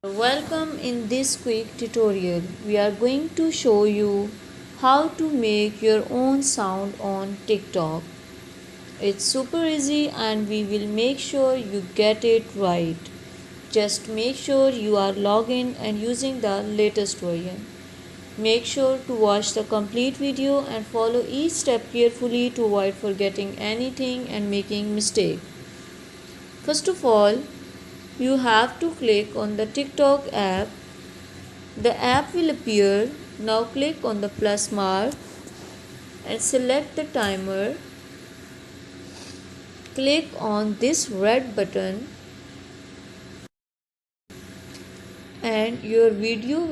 Welcome. In this quick tutorial we are going to show you how to make your own sound on TikTok. It's super easy and we will make sure you get it right. Just make sure you are logged in and using the latest version. Make sure to watch the complete video and follow each step carefully to avoid forgetting anything and making mistake. First of all, you have to click on the TikTok app. The app will appear. Now click on the plus mark and select the timer. Click on this red button and your video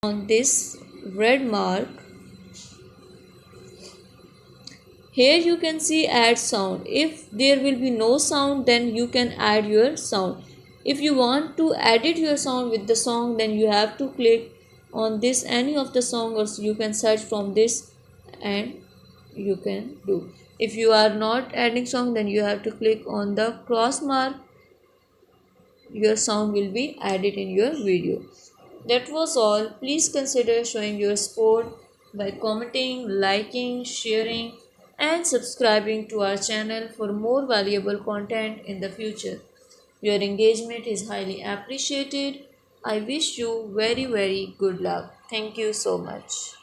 on this red mark. Here you can see add sound. If there will be no sound, then you can add your sound. If you want to edit your sound with the song, then you have to click on this any of the song, or you can search from this and you can do. If you are not adding song, then you have to click on the cross mark. Your sound will be added in your video. That was all. Please consider showing your support by commenting, liking, sharing, and subscribing to our channel for more valuable content in the future. Your engagement is highly appreciated. I wish you very good luck. Thank you so much.